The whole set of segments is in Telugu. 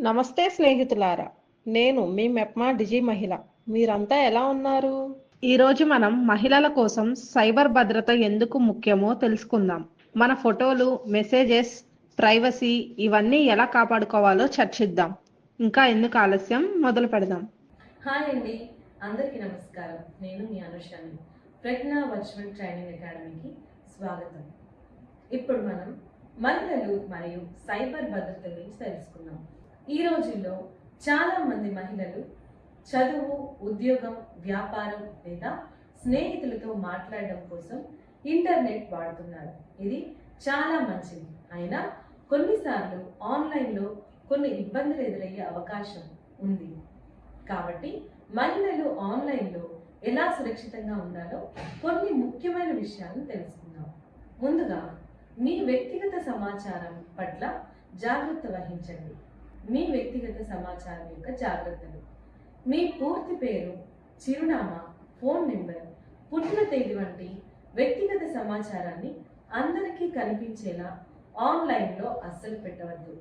నమస్తే స్నేహితులారా, నేను మీ మెప్మా డిజి మహిళ. మీరంతా ఎలా ఉన్నారు? ఈరోజు మనం మహిళల కోసం సైబర్ భద్రత ఎందుకు ముఖ్యమో తెలుసుకుందాం. మన ఫోటోలు, మెసేజెస్, ప్రైవసీ ఇవన్నీ ఎలా కాపాడుకోవాలో చర్చిద్దాం. ఇంకా ఎందుకు ఆలస్యం, మొదలు పెడదాం. హాయ్ అండి, అందరికీ నమస్కారం. నేను మీ అనుషాని, ప్రజ్ఞా వర్చువల్ ట్రైనింగ్ అకాడమీకి స్వాగతం. ఇప్పుడు మనం మహిళలు మరియు సైబర్ భద్రత గురించి తెలుసుకుందాం. ఈ రోజుల్లో చాలా మంది మహిళలు చదువు, ఉద్యోగం, వ్యాపారం లేదా స్నేహితులతో మాట్లాడడం కోసం ఇంటర్నెట్ వాడుతున్నారు. ఇది చాలా మంచిది. అయినా కొన్నిసార్లు ఆన్లైన్లో కొన్ని ఇబ్బందులు ఎదురయ్యే అవకాశం ఉంది. కాబట్టి మహిళలు ఆన్లైన్లో ఎలా సురక్షితంగా ఉండాలో కొన్ని ముఖ్యమైన విషయాలను తెలుసుకుందాం. ముందుగా మీ వ్యక్తిగత సమాచారం పట్ల జాగ్రత్త వహించండి. మీ వ్యక్తిగత సమాచారం యొక్క జాగ్రత్తలు: మీ పూర్తి పేరు, చిరునామా, ఫోన్ నెంబర్, పుట్టిన తేదీ వంటి వ్యక్తిగత సమాచారాన్ని అందరికీ కనిపించేలా ఆన్లైన్లో అస్సలు పెట్టవద్దు.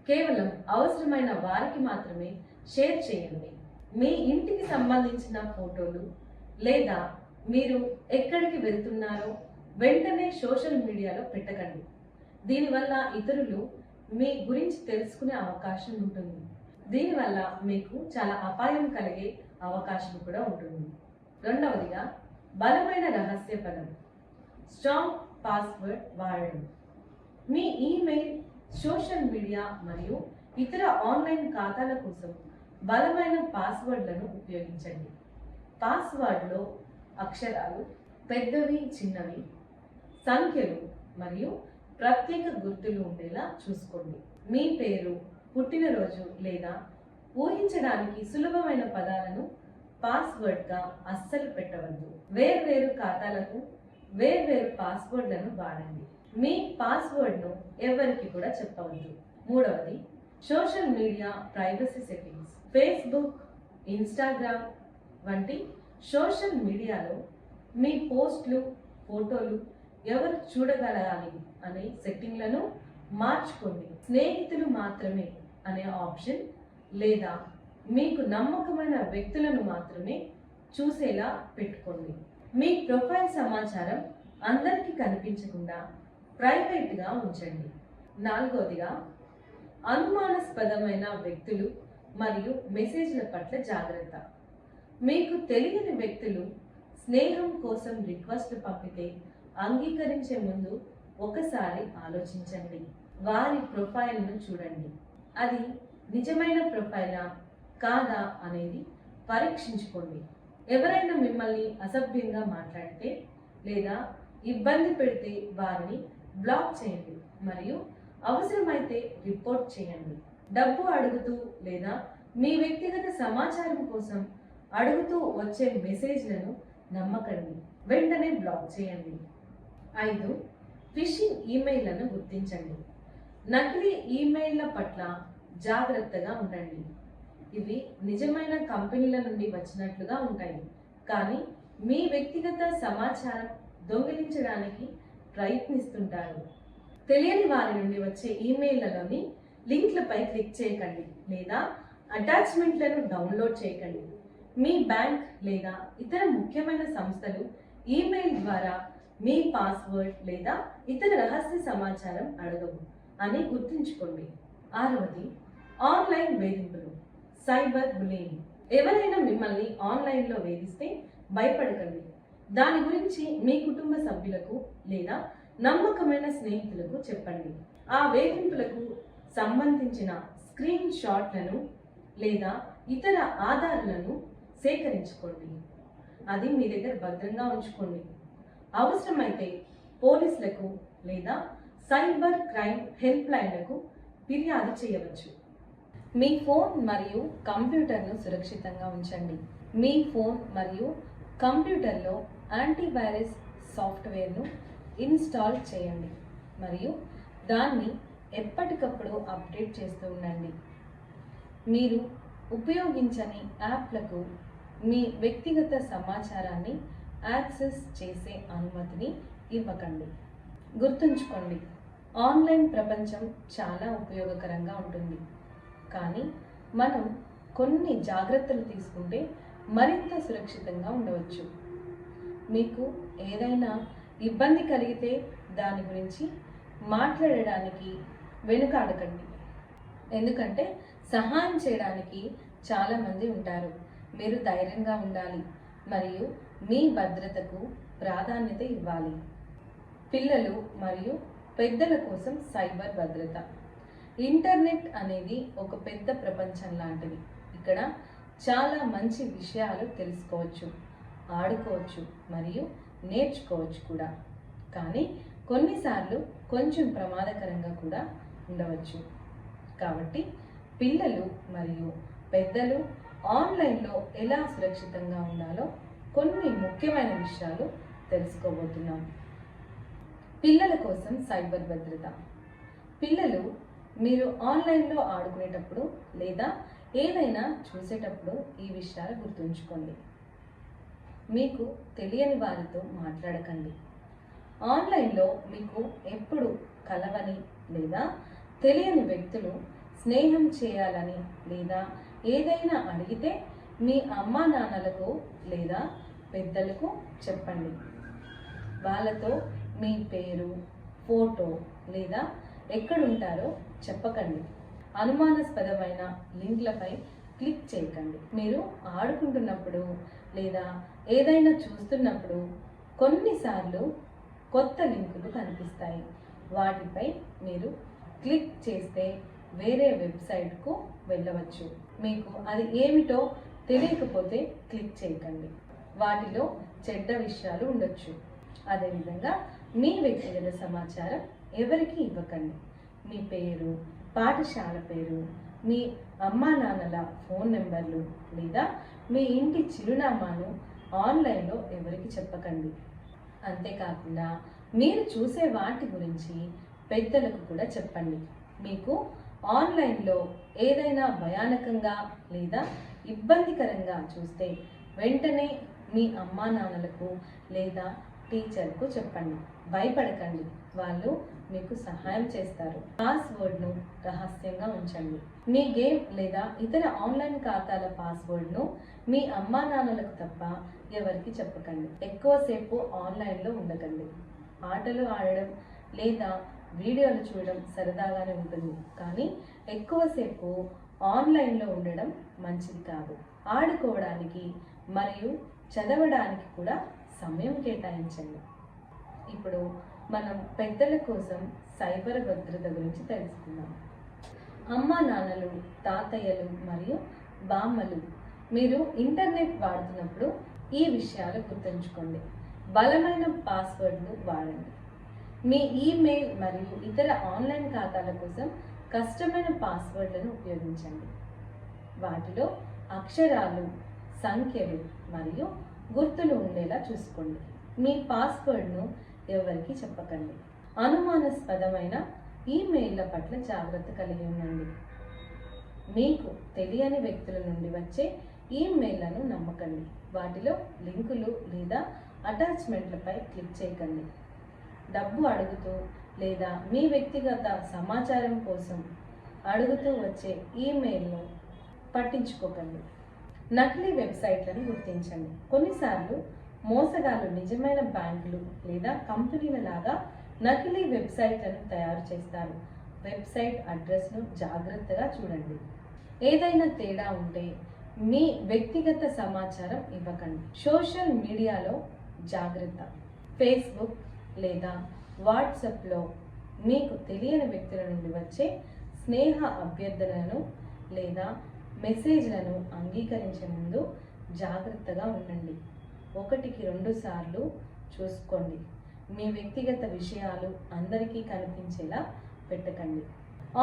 కేవలం అవసరమైన వారికి మాత్రమే షేర్ చేయండి. మీ ఇంటికి సంబంధించిన ఫోటోలు లేదా మీరు ఎక్కడికి వెళ్తున్నారో వెంటనే సోషల్ మీడియాలో పెట్టకండి. దీనివల్ల ఇతరులు మీ గురించి తెలుసుకునే అవకాశం ఉంటుంది. దీనివల్ల మీకు చాలా అపాయం కలిగే అవకాశం కూడా ఉంటుంది. రెండవదిగా, బలమైన రహస్య పదం, స్ట్రాంగ్ పాస్వర్డ్ వాడడం. మీ ఈమెయిల్, సోషల్ మీడియా మరియు ఇతర ఆన్లైన్ ఖాతాల కోసం బలమైన పాస్వర్డ్లను ఉపయోగించండి. పాస్వర్డ్లో అక్షరాలు, పెద్దవి, చిన్నవి, సంఖ్యలు మరియు ప్రత్యేక గుర్తులు ఉండేలా చూసుకోండి. మీ పేరు, పుట్టినరోజు లేదా ఊహించడానికి సులభమైన పదాలను పాస్వర్డ్గా అస్సలు పెట్టవద్దు. వేర్వేరు ఖాతాలకు వేర్వేరు పాస్వర్డ్లను వాడండి. మీ పాస్వర్డ్ను ఎవరికి కూడా చెప్పవద్దు. మూడవది, social media privacy settings. Facebook, Instagram వంటి సోషల్ మీడియాలో మీ పోస్టులు, ఫోటోలు ఎవరు చూడగలగాలి అనే సెట్టింగ్లను మార్చుకోండి. స్నేహితులు మాత్రమే అనే ఆప్షన్ లేదా మీకు నమ్మకమైన వ్యక్తులను మాత్రమే చూసేలా పెట్టుకోండి. మీ ప్రొఫైల్ సమాచారం అందరికీ కనిపించకుండా ప్రైవేట్గా ఉంచండి. నాలుగవదిగా, అనుమానాస్పదమైన వ్యక్తులు మరియు మెసేజ్ల పట్ల జాగ్రత్త. మీకు తెలియని వ్యక్తులు స్నేహం కోసం రిక్వెస్ట్ పంపితే అంగీకరించే ముందు ఒకసారి ఆలోచించండి. వారి ప్రొఫైల్ను చూడండి. అది నిజమైన ప్రొఫైలా కాదా అనేది పరీక్షించుకోండి. ఎవరైనా మిమ్మల్ని అసభ్యంగా మాట్లాడితే లేదా ఇబ్బంది పెడితే వారిని బ్లాక్ చేయండి మరియు అవసరమైతే రిపోర్ట్ చేయండి. డబ్బు అడుగుతూ లేదా మీ వ్యక్తిగత సమాచారం కోసం అడుగుతూ వచ్చే మెసేజ్లను నమ్మకండి. వెంటనే బ్లాక్ చేయండి. 5. ఫిషింగ్ ఈమెయిల్లను గుర్తించండి. నకిలీ ఈమెయిల్ల పట్ల జాగ్రత్తగా ఉండండి. ఇవి నిజమైన కంపెనీల నుండి వచ్చినట్లుగా ఉంటాయి, కానీ మీ వ్యక్తిగత సమాచారం దొంగిలించడానికి ప్రయత్నిస్తుంటారు. తెలియని వారి నుండి వచ్చే ఈమెయిల్లలోని లింక్లపై క్లిక్ చేయకండి లేదా అటాచ్మెంట్లను డౌన్లోడ్ చేయకండి. మీ బ్యాంక్ లేదా ఇతర ముఖ్యమైన సంస్థలు ఈమెయిల్ ద్వారా మీ పాస్వర్డ్ లేదా ఇతర రహస్య సమాచారం అడగవు అని గుర్తుంచుకోండి. 6వది, ఆన్లైన్ వేధింపులు, సైబర్ బులింగ్. ఎవరైనా మిమ్మల్ని ఆన్లైన్లో వేధిస్తే భయపడకండి. దాని గురించి మీ కుటుంబ సభ్యులకు లేదా నమ్మకమైన స్నేహితులకు చెప్పండి. ఆ వేధింపులకు సంబంధించిన స్క్రీన్ షాట్లను లేదా ఇతర ఆధారాలను సేకరించుకోండి. అది మీ దగ్గర భద్రంగా ఉంచుకోండి. అవసరమైతే పోలీసులకు లేదా సైబర్ క్రైమ్ హెల్ప్ లైన్లకు ఫిర్యాదు చేయవచ్చు. మీ ఫోన్ మరియు కంప్యూటర్ను సురక్షితంగా ఉంచండి. మీ ఫోన్ మరియు కంప్యూటర్లో యాంటీవైరస్ సాఫ్ట్వేర్ను ఇన్స్టాల్ చేయండి మరియు దాన్ని ఎప్పటికప్పుడు అప్డేట్ చేస్తూ ఉండండి. మీరు ఉపయోగించని యాప్లకు మీ వ్యక్తిగత సమాచారాన్ని యాక్సెస్ చేసే అనుమతిని ఇవ్వకండి. గుర్తుంచుకోండి, ఆన్లైన్ ప్రపంచం చాలా ఉపయోగకరంగా ఉంటుంది, కానీ మనం కొన్ని జాగ్రత్తలు తీసుకుంటే మరింత సురక్షితంగా ఉండవచ్చు. మీకు ఏదైనా ఇబ్బంది కలిగితే దాని గురించి మాట్లాడడానికి వెనుకాడకండి. ఎందుకంటే సహాయం చేయడానికి చాలామంది ఉంటారు. మీరు ధైర్యంగా ఉండాలి మరియు మీ భద్రతకు ప్రాధాన్యత ఇవ్వాలి. పిల్లలు మరియు పెద్దల కోసం సైబర్ భద్రత. ఇంటర్నెట్ అనేది ఒక పెద్ద ప్రపంచం లాంటిది. ఇక్కడ చాలా మంచి విషయాలు తెలుసుకోవచ్చు, ఆడుకోవచ్చు మరియు నేర్చుకోవచ్చు కూడా. కానీ కొన్నిసార్లు కొంచెం ప్రమాదకరంగా కూడా ఉండవచ్చు. కాబట్టి పిల్లలు మరియు పెద్దలు ఆన్లైన్లో ఎలా సురక్షితంగా ఉండాలో కొన్ని ముఖ్యమైన విషయాలు తెలుసుకోబోతున్నాం. పిల్లల కోసం సైబర్ భద్రత. పిల్లలు మీరు ఆన్లైన్లో ఆడుకునేటప్పుడు లేదా ఏదైనా చూసేటప్పుడు ఈ విషయాలు గుర్తుంచుకోండి. మీకు తెలియని వారితో మాట్లాడకండి. ఆన్లైన్లో మీకు ఎప్పుడు కలవని లేదా తెలియని వ్యక్తులు స్నేహం చేయాలని లేదా ఏదైనా అడిగితే మీ అమ్మా నాన్నలకు లేదా పెద్దలకు చెప్పండి. వాళ్ళతో మీ పేరు, ఫోటో లేదా ఎక్కడుంటారో చెప్పకండి. అనుమానాస్పదమైన లింక్లపై క్లిక్ చేయకండి. మీరు ఆడుకుంటున్నప్పుడు లేదా ఏదైనా చూస్తున్నప్పుడు కొన్నిసార్లు కొత్త లింకులు కనిపిస్తాయి. వాటిపై మీరు క్లిక్ చేస్తే వేరే వెబ్సైట్కు వెళ్ళవచ్చు. మీకు అది ఏమిటో తెలియకపోతే క్లిక్ చేయకండి. వాటిలో చెడ్డ విషయాలు ఉండొచ్చు. అదేవిధంగా మీ వ్యక్తిగత సమాచారం ఎవరికి ఇవ్వకండి. మీ పేరు, పాఠశాల పేరు, మీ అమ్మా నాన్నల ఫోన్ నెంబర్లు లేదా మీ ఇంటి చిరునామాను ఆన్లైన్లో ఎవరికి చెప్పకండి. అంతేకాకుండా మీరు చూసే వాటి గురించి పెద్దలకు కూడా చెప్పండి. మీకు ఆన్లైన్లో ఏదైనా భయానకంగా లేదా ఇబ్బందికరంగా చూస్తే వెంటనే మీ అమ్మా నాన్నలకు లేదా టీచర్కు చెప్పండి. భయపడకండి, వాళ్ళు మీకు సహాయం చేస్తారు. పాస్వర్డ్ను రహస్యంగా ఉంచండి. మీ గేమ్ లేదా ఇతర ఆన్లైన్ ఖాతాల పాస్వర్డ్ను మీ అమ్మా నాన్నలకు తప్ప ఎవరికి చెప్పకండి. ఎక్కువసేపు ఆన్లైన్లో ఉండకండి. ఆటలు ఆడడం లేదా వీడియోలు చూడడం సరదాగానే ఉంటుంది, కానీ ఎక్కువసేపు ఆన్లైన్లో ఉండడం మంచిది కాదు. ఆడుకోవడానికి మరియు చదవడానికి కూడా సమయం కేటాయించండి. ఇప్పుడు మనం పెద్దల కోసం సైబర్ భద్రత గురించి తెలుసుకుందాం. అమ్మా నాన్నలు, తాతయ్యలు మరియు బామ్మలు, మీరు ఇంటర్నెట్ వాడుతున్నప్పుడు ఈ విషయాలు గుర్తుంచుకోండి. బలమైన పాస్వర్డ్ను వాడండి. మీ ఈమెయిల్ మరియు ఇతర ఆన్లైన్ ఖాతాల కోసం కష్టమైన పాస్వర్డ్లను ఉపయోగించండి. వాటిలో అక్షరాలు, సంఖ్యలు మరియు గుర్తులు ఉండేలా చూసుకోండి. మీ పాస్వర్డ్ను ఎవరికి చెప్పకండి. అనుమానాస్పదమైన ఈమెయిల్ల పట్ల జాగ్రత్త కలిగి ఉండండి. మీకు తెలియని వ్యక్తుల నుండి వచ్చే ఈమెయిల్లను నమ్మకండి. వాటిలో లింకులు లేదా అటాచ్మెంట్లపై క్లిక్ చేయకండి. డబ్బు అడుగుతూ లేదా మీ వ్యక్తిగత సమాచారం కోసం అడుగుతూ వచ్చే ఈమెయిల్ను పట్టించుకోకండి. నకిలీ వెబ్సైట్లను గుర్తించండి. కొన్నిసార్లు మోసగాళ్ళు నిజమైన బ్యాంకులు లేదా కంపెనీల లాగా నకిలీ వెబ్సైట్లను తయారు చేస్తారు. వెబ్సైట్ అడ్రస్ను జాగ్రత్తగా చూడండి. ఏదైనా తేడా ఉంటే మీ వ్యక్తిగత సమాచారం ఇవ్వకండి. సోషల్ మీడియాలో జాగ్రత్త. ఫేస్బుక్ లేదా వాట్సాప్లో మీకు తెలియని వ్యక్తుల నుండి వచ్చే స్నేహ అభ్యర్థనలను లేదా మెసేజ్లను అంగీకరించే ముందు జాగ్రత్తగా ఉండండి. 1-2 సార్లు చూసుకోండి. మీ వ్యక్తిగత విషయాలు అందరికీ కనిపించేలా పెట్టకండి.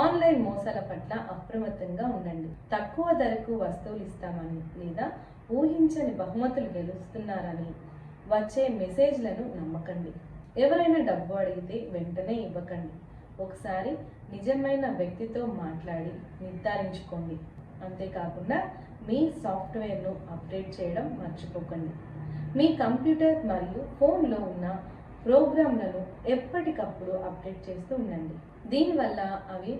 ఆన్లైన్ మోసాల పట్ల అప్రమత్తంగా ఉండండి. తక్కువ ధరకు వస్తువులు ఇస్తామని లేదా ఊహించని బహుమతులు గెలుస్తున్నారని వచ్చే మెసేజ్లను నమ్మకండి. ఎవరైనా డబ్బు అడిగితే వెంటనే ఇవ్వకండి. ఒకసారి నిజమైన వ్యక్తితో మాట్లాడి నిర్ధారించుకోండి. అంతేకాకుండా మీ సాఫ్ట్వేర్ను అప్డేట్ చేయడం మర్చిపోకండి. మీ కంప్యూటర్ మరియు ఫోన్లో ఉన్న ప్రోగ్రాంలను ఎప్పటికప్పుడు అప్డేట్ చేస్తూ ఉండండి. దీనివల్ల అవి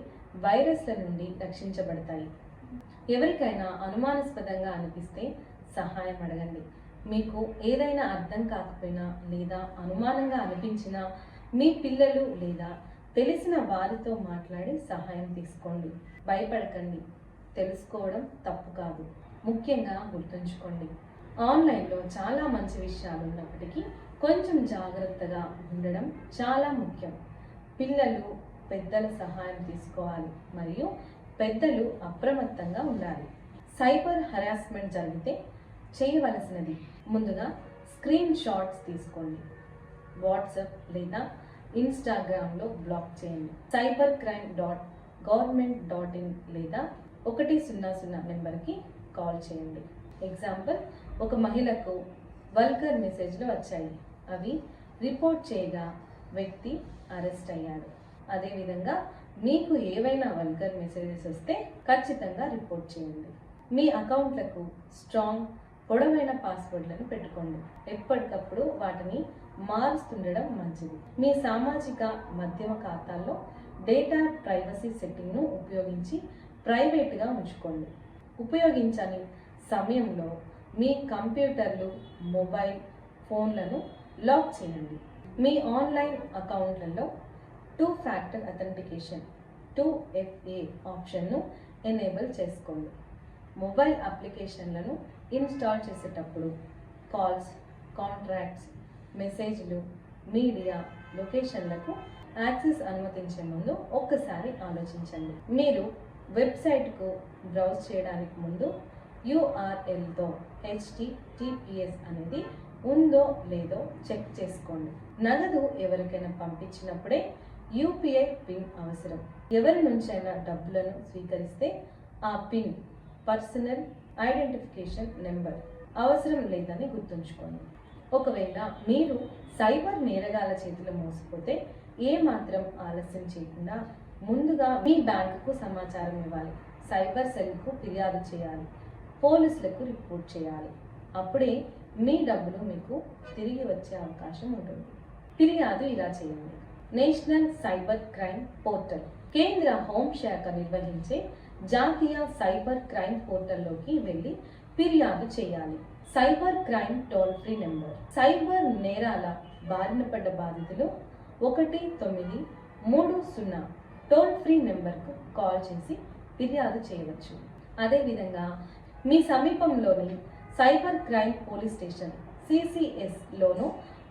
వైరస్ల నుండి రక్షించబడతాయి. ఎవరికైనా అనుమానాస్పదంగా అనిపిస్తే సహాయం అడగండి. మీకు ఏదైనా అర్థం కాకపోయినా లేదా అనుమానంగా అనిపించినా మీ పిల్లలు లేదా తెలిసిన వారితో మాట్లాడి సహాయం తీసుకోండి. భయపడకండి. తెలుసుకోవడం తప్పు కాదు. ముఖ్యంగా గుర్తుంచుకోండి, ఆన్లైన్లో చాలా మంచి విషయాలు ఉన్నప్పటికీ కొంచెం జాగ్రత్తగా ఉండడం చాలా ముఖ్యం. పిల్లలు పెద్దల సహాయం తీసుకోవాలి మరియు పెద్దలు అప్రమత్తంగా ఉండాలి. సైబర్ హరాస్మెంట్ జరిగితే చేయవలసినది: ముందుగా స్క్రీన్ షాట్స్ తీసుకోండి. వాట్సాప్ లేదా ఇన్స్టాగ్రామ్లో బ్లాక్ చేయండి. cybercrime.government.in లేదా 100 నెంబర్కి కాల్ చేయండి. ఎగ్జాంపుల్, ఒక మహిళకు వల్గర్ మెసేజ్లు వచ్చాయి. అవి రిపోర్ట్ చేయగా వ్యక్తి అరెస్ట్ అయ్యాడు. అదేవిధంగా మీకు ఏవైనా వల్గర్ మెసేజెస్ వస్తే ఖచ్చితంగా రిపోర్ట్ చేయండి. మీ అకౌంట్లకు స్ట్రాంగ్ పొడవైన పాస్వర్డ్లను పెట్టుకోండి. ఎప్పటికప్పుడు వాటిని మారుస్తుండడం మంచిది. మీ సామాజిక మాధ్యమ ఖాతాల్లో డేటా ప్రైవసీ సెట్టింగ్ను ఉపయోగించి ప్రైవేట్గా ఉంచుకోండి. ఉపయోగించని సమయంలో మీ కంప్యూటర్లు, మొబైల్ ఫోన్లను లాక్ చేయండి. మీ ఆన్లైన్ అకౌంట్లలో 2 ఫ్యాక్టర్ అథెంటికేషన్ 2FA ఆప్షన్ను ఎనేబుల్ చేసుకోండి. మొబైల్ అప్లికేషన్లను ఇన్స్టాల్ చేసేటప్పుడు కాల్స్, కాంట్రాక్ట్స్, మెసేజ్లు, మీడియా, లొకేషన్లకు యాక్సెస్ అనుమతించే ముందు ఒక్కసారి ఆలోచించండి. మీరు వెబ్సైట్కు బ్రౌజ్ చేయడానికి ముందు URLతో HTTPS అనేది ఉందో లేదో చెక్ చేసుకోండి. నగదు ఎవరికైనా పంపించినప్పుడే UPI పిన్ అవసరం. ఎవరి నుంచైనా డబ్బులను స్వీకరిస్తే ఆ పిన్ పర్సనల్ ఐడెంటిఫికేషన్ నెంబర్ అవసరం లేదని గుర్తుంచుకోండి. ఒకవేళ మీరు సైబర్ నేరగాల చేతిలో మోసపోతే ఏమాత్రం ఆలస్యం చేయకుండా ముందుగా మీ బ్యాంకుకు సమాచారం ఇవ్వాలి. సైబర్ సెల్కు ఫిర్యాదు చేయాలి. పోలీసులకు రిపోర్ట్ చేయాలి. అప్పుడే మీ డబ్బులు మీకు తిరిగి వచ్చే అవకాశం ఉంటుంది. ఫిర్యాదు ఇలా చేయండి. నేషనల్ సైబర్ క్రైమ్ పోర్టల్ కేంద్ర హోంశాఖ నిర్వహించే జాతీయ సైబర్ క్రైమ్ పోర్టల్లోకి వెళ్ళి ఫిర్యాదు చేయాలి. Cyber crime toll free number: cyber నేరాల బారిన పడ్డ బాధితులు 1930 టోల్ ఫ్రీ నెంబర్కు కాల్ చేసి ఫిర్యాదు చేయవచ్చు. అదేవిధంగా మీ సమీపంలోని సైబర్ క్రైమ్ పోలీస్ స్టేషన్ CCSలోనూ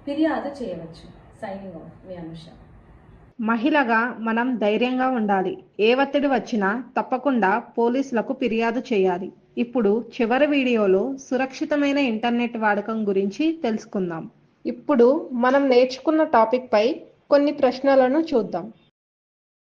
ఫిర్యాదు చేయవచ్చు. సైనింగ్ ఆఫ్, మీ అనుష. మహిళగా మనం ధైర్యంగా ఉండాలి. ఏ ఒత్తిడి వచ్చినా తప్పకుండా పోలీసులకు ఫిర్యాదు చేయాలి. ఇప్పుడు చివరి వీడియోలో సురక్షితమైన ఇంటర్నెట్ వాడకం గురించి తెలుసుకుందాం. ఇప్పుడు మనం నేర్చుకున్న టాపిక్ పై కొన్ని ప్రశ్నలను చూద్దాం.